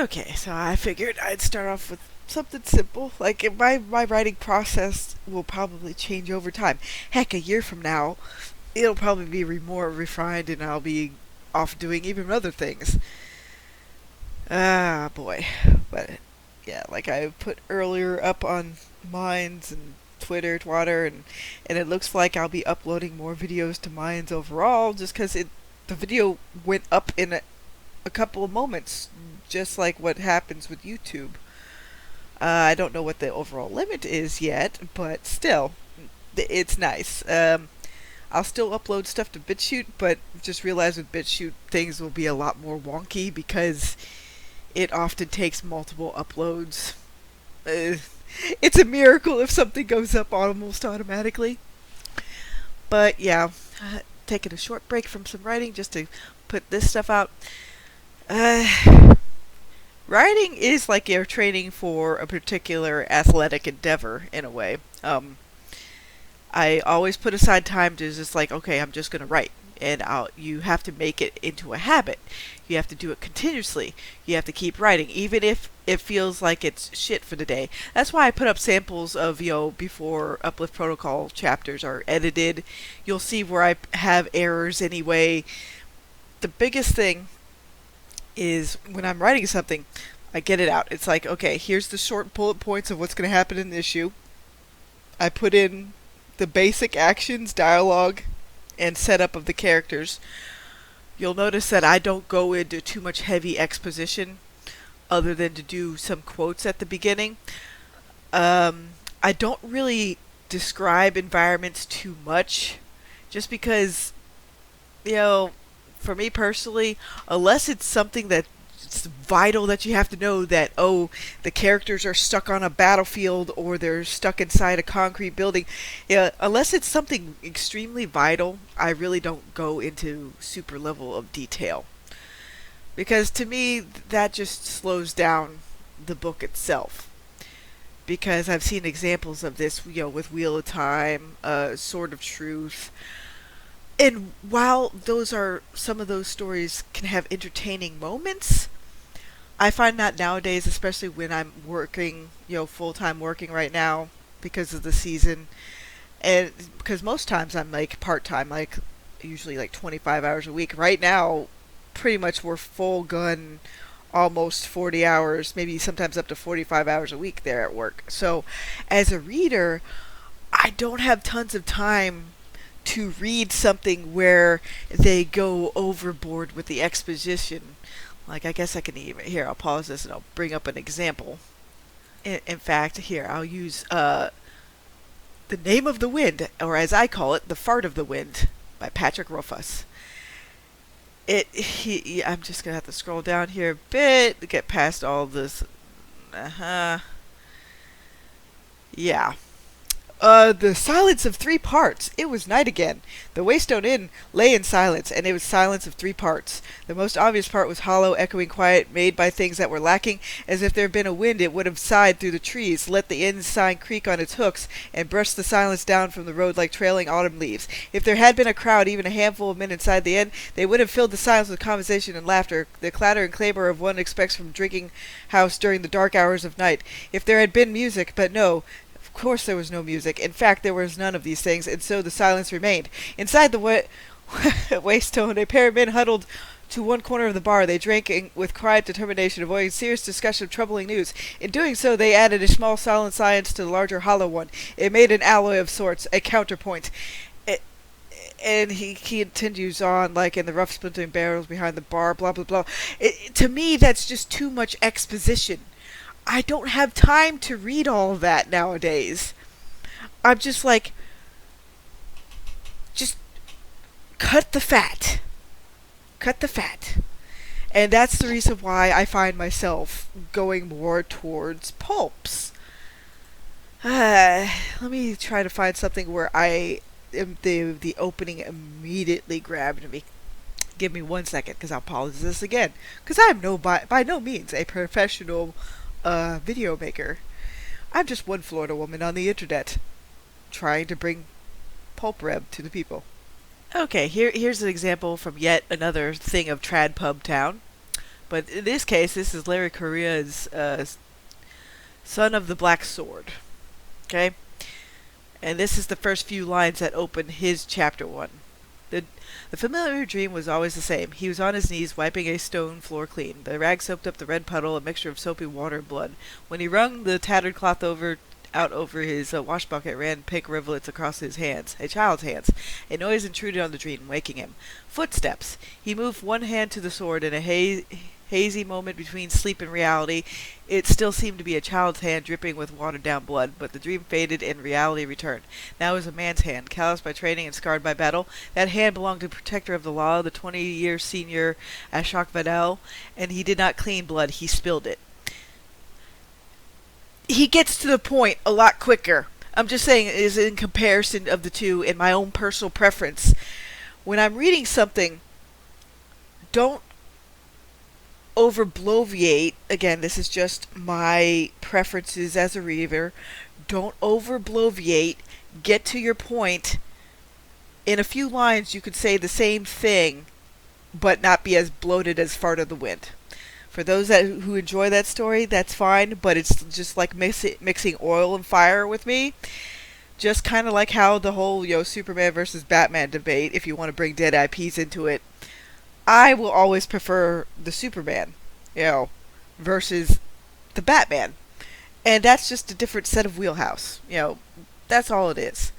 Okay, so I figured I'd start off with something simple. Like my writing process will probably change over time. Heck, a year from now, it'll probably be more refined, and I'll be off doing even other things. Ah, boy. But yeah, like I put earlier up on Minds and Twitter, and it looks like I'll be uploading more videos to Minds overall, just because the video went up in a couple of moments, just like what happens with YouTube. I don't know what the overall limit is yet, but still, it's nice. I'll still upload stuff to BitChute, but just realize with BitChute things will be a lot more wonky because it often takes multiple uploads. Uh, it's a miracle if something goes up almost automatically. But yeah, taking a short break from some writing just to put this stuff out. Uh, Writing is like you're training for a particular athletic endeavor in a way. I always put aside time to just like, okay, I'm just gonna write, and you have to make it into a habit. You have to do it continuously. You have to keep writing, even if it feels like it's shit for the day. That's why I put up samples of before Uplift Protocol chapters are edited. You'll see where I have errors anyway. The biggest thing is when I'm writing something, I get it out. It's like, okay, here's the short bullet points of what's going to happen in the issue. I put in the basic actions, dialogue, and setup of the characters. You'll notice that I don't go into too much heavy exposition other than to do some quotes at the beginning. I don't really describe environments too much just because, you know, for me personally, unless it's something that it's vital that you have to know that, oh, the characters are stuck on a battlefield or they're stuck inside a concrete building. Yeah, unless it's something extremely vital, I really don't go into super level of detail. Because to me, that just slows down the book itself. Because I've seen examples of this, with Wheel of Time, Sword of Truth. And while those are some of those stories can have entertaining moments, I find that nowadays, especially when I'm working, full time working right now because of the season, and because most times I'm like part time, like usually like 25 hours a week. Right now, pretty much we're full gun, almost 40 hours, maybe sometimes up to 45 hours a week there at work. So, as a reader, I don't have tons of time to read something where they go overboard with the exposition. Like, I guess I can even, here, I'll pause this and I'll bring up an example. In fact, here, I'll use The Name of the Wind, or as I call it, The Fart of the Wind, by Patrick Rothfuss. I'm just going to have to scroll down here a bit to get past all this. Yeah. The silence of three parts. It was night again. The Waystone Inn lay in silence, and it was silence of three parts. The most obvious part was hollow, echoing quiet, made by things that were lacking. As if there had been a wind, it would have sighed through the trees, let the inn sign creak on its hooks, and brushed the silence down from the road like trailing autumn leaves. If there had been a crowd, even a handful of men inside the inn, they would have filled the silence with conversation and laughter, the clatter and clamor of one expects from drinking house during the dark hours of night. If there had been music, but no. Of course there was no music. In fact, there was none of these things, and so the silence remained. Inside the Waystone, a pair of men huddled to one corner of the bar. They drank with quiet determination, avoiding serious discussion of troubling news. In doing so, they added a small silent science to the larger hollow one. It made an alloy of sorts, a counterpoint. And he continues on, like in the rough splintering barrels behind the bar, blah, blah, blah. To me, that's just too much exposition. I don't have time to read all of that nowadays. I'm just like, just cut the fat. Cut the fat. And that's the reason why I find myself going more towards pulps. Let me try to find something where the opening immediately grabbed me. Give me 1 second, because I'll pause this again. Because I'm by no means a professional video maker. I'm just one Florida woman on the internet, trying to bring pulp rev to the people. Okay, here's an example from yet another thing of Trad Pub Town. But in this case, this is Larry Correa's Son of the Black Sword. Okay? And this is the first few lines that open his chapter 1. The, the familiar dream was always the same. He was on his knees, wiping a stone floor clean. The rag soaked up the red puddle, a mixture of soapy water and blood. When he wrung the tattered cloth out over his wash bucket, ran pink rivulets across his hands, a child's hands. A noise intruded on the dream, waking him. Footsteps. He moved one hand to the sword in a hazy moment between sleep and reality. It still seemed to be a child's hand dripping with watered-down blood, but the dream faded and reality returned. Now it was a man's hand, calloused by training and scarred by battle. That hand belonged to the protector of the law, the 20-year senior Ashok Vadel, and he did not clean blood, he spilled it. He gets to the point a lot quicker. I'm just saying, is in comparison of the two, in my own personal preference. When I'm reading something, don't over-bloviate. Again, this is just my preferences as a reader. Don't over-bloviate. Get to your point. In a few lines, you could say the same thing, but not be as bloated as Fart of the Wind. For those who enjoy that story, that's fine, but it's just like mixing oil and fire with me. Just kind of like how the whole, Superman versus Batman debate, if you want to bring dead IPs into it, I will always prefer the Superman, versus the Batman. And that's just a different set of wheelhouse. That's all it is.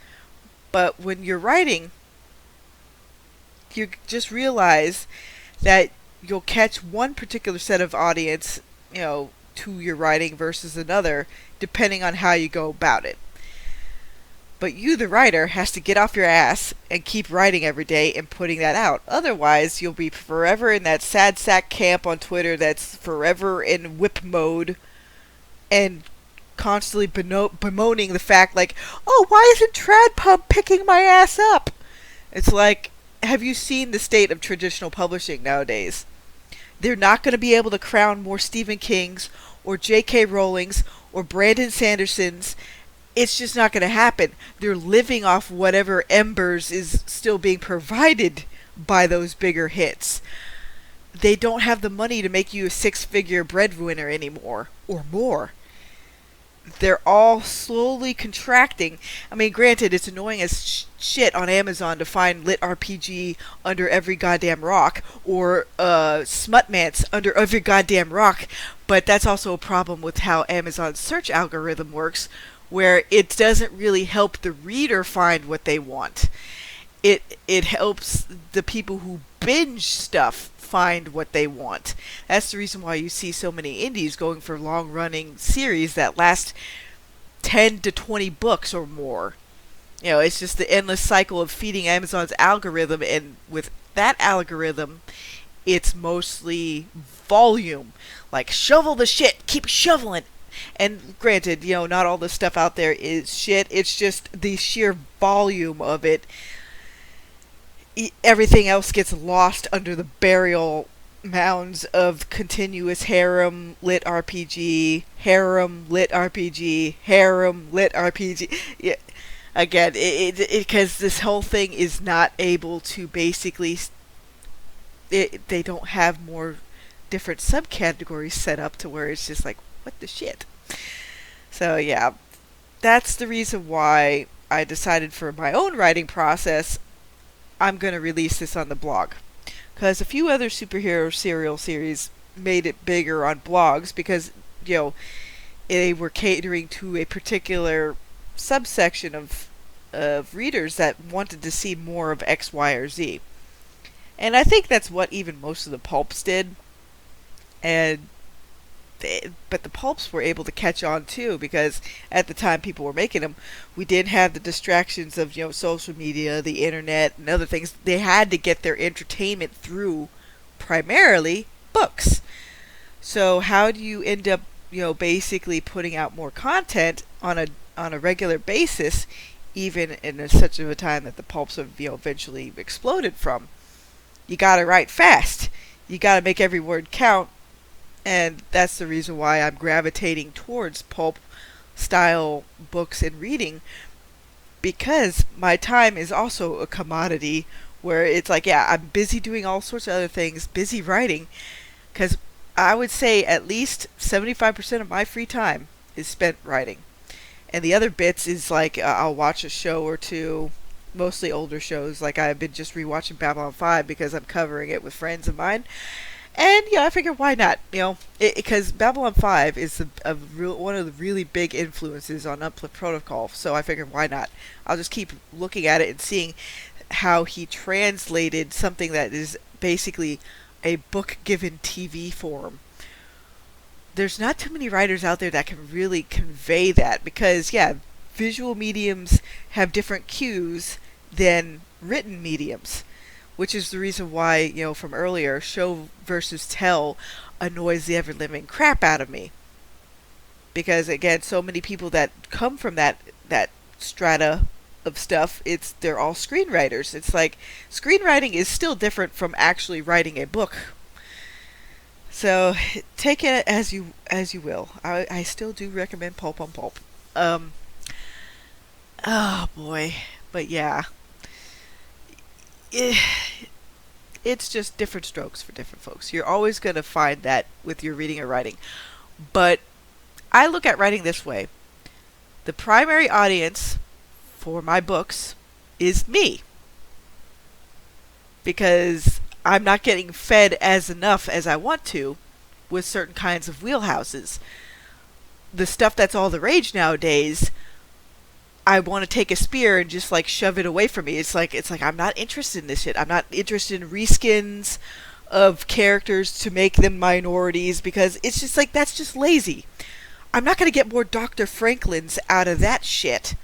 But when you're writing, you just realize that you'll catch one particular set of audience, to your writing versus another, depending on how you go about it. But you, the writer, has to get off your ass and keep writing every day and putting that out. Otherwise, you'll be forever in that sad sack camp on Twitter that's forever in whip mode and constantly bemoaning the fact like, oh, why isn't Tradpub picking my ass up? It's like, have you seen the state of traditional publishing nowadays? They're not going to be able to crown more Stephen Kings or J.K. Rowlings or Brandon Sandersons. It's just not going to happen. They're living off whatever embers is still being provided by those bigger hits. They don't have the money to make you a 6-figure breadwinner anymore, or more. They're all slowly contracting. I mean, granted, it's annoying as shit on Amazon to find lit RPG under every goddamn rock, or smutmance under every goddamn rock, but that's also a problem with how Amazon's search algorithm works, where it doesn't really help the reader find what they want. It helps the people who binge stuff find what they want. That's the reason why you see so many indies going for long-running series that last 10 to 20 books or more. It's just the endless cycle of feeding Amazon's algorithm, and with that algorithm, it's mostly volume. Like, shovel the shit, keep shoveling. And granted, not all the stuff out there is shit. It's just the sheer volume of it. Everything else gets lost under the burial mounds of continuous harem lit RPG, harem lit RPG, harem lit RPG. Yeah. Again, because this whole thing is not able to basically... they don't have more different subcategories set up to where it's just like, what the shit? So yeah, that's the reason why I decided for my own writing process, I'm going to release this on the blog. Because a few other superhero serial series made it bigger on blogs because, they were catering to a particular subsection of readers that wanted to see more of X, Y, or Z. And I think that's what even most of the pulps did. But the pulps were able to catch on too, because at the time people were making them, we didn't have the distractions of social media, the internet, and other things. They had to get their entertainment through primarily books. So how do you end up basically putting out more content on a regular basis, even in such of a time that the pulps have eventually exploded from? You gotta write fast. You gotta make every word count. And that's the reason why I'm gravitating towards pulp style books and reading, because my time is also a commodity where it's like, yeah, I'm busy doing all sorts of other things, busy writing, because I would say at least 75% of my free time is spent writing. And the other bits is like I'll watch a show or two, mostly older shows. Like I've been just rewatching Babylon 5 because I'm covering it with friends of mine. And yeah, I figured why not? Because Babylon 5 is one of the really big influences on Uplift Protocol. So I figured why not? I'll just keep looking at it and seeing how he translated something that is basically a book given TV form. There's not too many writers out there that can really convey that because, yeah, visual mediums have different cues than written mediums, which is the reason why, from earlier, show versus tell annoys the ever living crap out of me. Because again, so many people that come from that strata of stuff, they're all screenwriters. It's like screenwriting is still different from actually writing a book. So take it as you will. I still do recommend Pulp on Pulp. Oh boy, but yeah, it, it's just different strokes for different folks. You're always going to find that with your reading or writing. But I look at writing this way: the primary audience for my books is me, because I'm not getting fed as enough as I want to with certain kinds of wheelhouses. The stuff that's all the rage nowadays, I want to take a spear and just like shove it away from me. It's like I'm not interested in this shit. I'm not interested in reskins of characters to make them minorities because it's just like that's just lazy. I'm not going to get more Dr. Franklins out of that shit.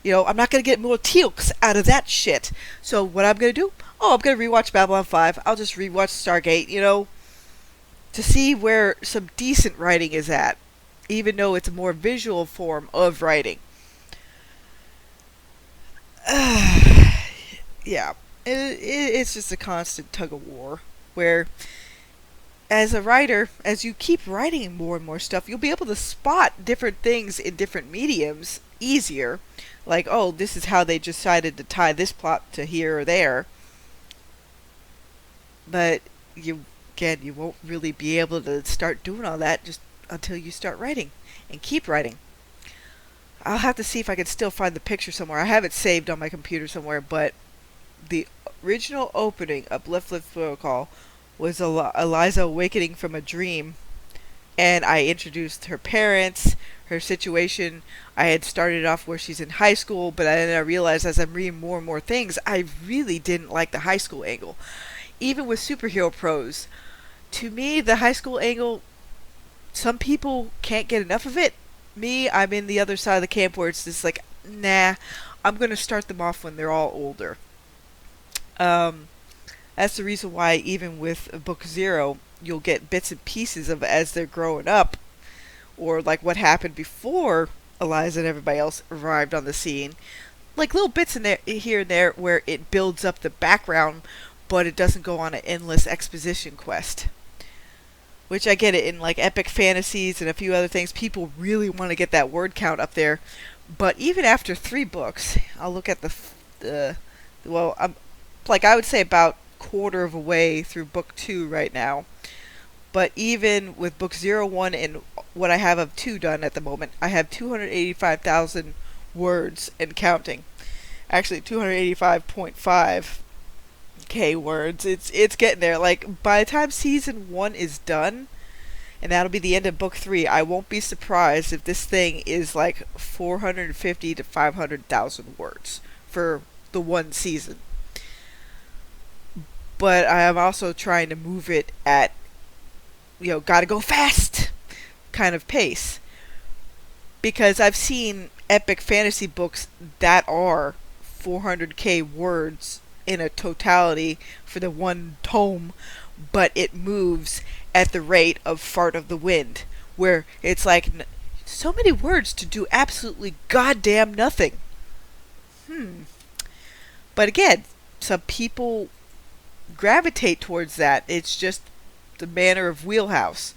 I'm not going to get more Teal'cs out of that shit. So what I'm going to do? Oh, I'm going to rewatch Babylon 5. I'll just rewatch Stargate, to see where some decent writing is at, even though it's a more visual form of writing. Yeah, it's just a constant tug of war where, as a writer, as you keep writing more and more stuff, you'll be able to spot different things in different mediums easier. Like, oh, this is how they decided to tie this plot to here or there. But you won't really be able to start doing all that just until you start writing and keep writing. I'll have to see if I can still find the picture somewhere. I have it saved on my computer somewhere, but the original opening of Uplift Protocol was Eliza awakening from a dream, and I introduced her parents, her situation. I had started off where she's in high school, but then I realized as I'm reading more and more things, I really didn't like the high school angle. Even with superhero prose, to me, the high school angle, some people can't get enough of it. Me, I'm in the other side of the camp where it's just like, nah, I'm going to start them off when they're all older. That's the reason why even with Book 0, you'll get bits and pieces of as they're growing up, or like what happened before Eliza and everybody else arrived on the scene. Like little bits in there, here and there, where it builds up the background, but it doesn't go on an endless exposition quest. Which I get it in like epic fantasies and a few other things. People really want to get that word count up there. But even after 3 books, I'll look at I would say about quarter of a way through book 2 right now. But even with book 0, 1, and what I have of 2 done at the moment, I have 285,000 words and counting. Actually, 285.5k words. It's getting there. Like, by the time season 1 is done, and that'll be the end of book 3, I won't be surprised if this thing is like 450 to 500,000 words for the one season. But I am also trying to move it at, gotta go fast kind of pace. Because I've seen epic fantasy books that are 400k words in a totality for the one tome, but it moves at the rate of Fart of the Wind, where it's like so many words to do absolutely goddamn nothing. But again, some people gravitate towards that. It's just the manner of wheelhouse.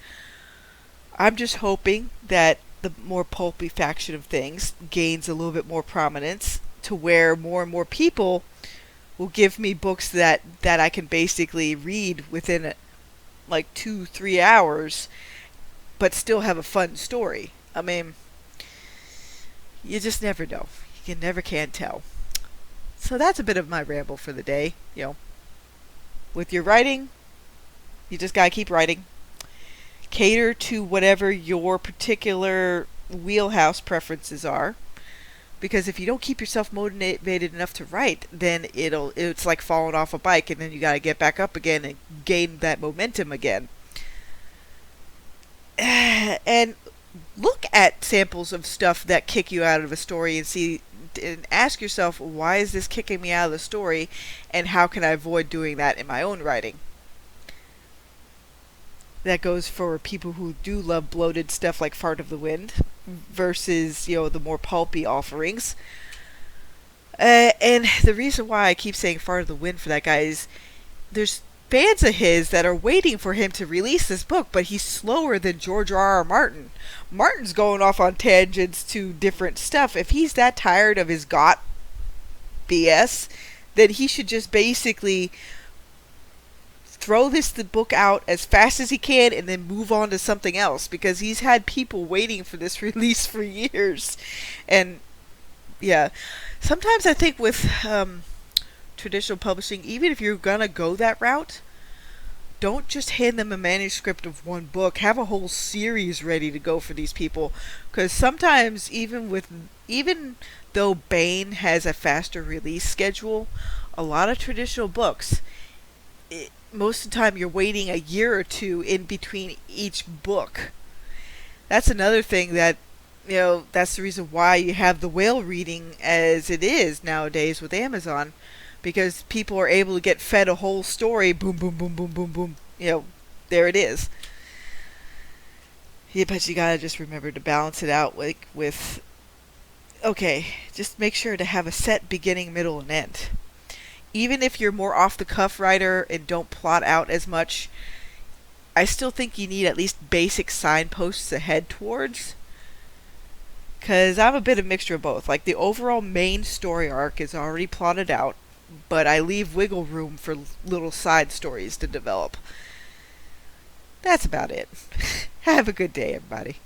I'm just hoping that the more pulpy faction of things gains a little bit more prominence to where more and more people will give me books that I can basically read within like 2-3 hours, but still have a fun story. I mean, you just never know. You never can tell. So that's a bit of my ramble for the day. With your writing, you just gotta keep writing. Cater to whatever your particular wheelhouse preferences are. Because if you don't keep yourself motivated enough to write, then it's like falling off a bike, and then you gotta get back up again and gain that momentum again. And look at samples of stuff that kick you out of a story and ask yourself, why is this kicking me out of the story, and how can I avoid doing that in my own writing? That goes for people who do love bloated stuff like Fart of the Wind versus, the more pulpy offerings. And the reason why I keep saying Fart of the Wind for that guy is there's fans of his that are waiting for him to release this book, but he's slower than George R.R. Martin. Martin's going off on tangents to different stuff. If he's that tired of his BS, then he should just basically throw the book out as fast as he can and then move on to something else, because he's had people waiting for this release for years. And yeah, sometimes I think with traditional publishing, even if you're gonna go that route, don't just hand them a manuscript of one book. Have a whole series ready to go for these people, because sometimes even though Bane has a faster release schedule, a lot of traditional books, most of the time you're waiting a year or two in between each book. That's another thing that, that's the reason why you have the whale reading as it is nowadays with Amazon, because people are able to get fed a whole story, boom, boom, boom, boom, boom, boom. There it is. Yeah, but you gotta just remember to balance it out with okay, just make sure to have a set beginning, middle, and end. Even if you're more off the cuff writer and don't plot out as much, I still think you need at least basic signposts to head towards. Because I'm a bit of a mixture of both. Like, the overall main story arc is already plotted out, but I leave wiggle room for little side stories to develop. That's about it. Have a good day, everybody.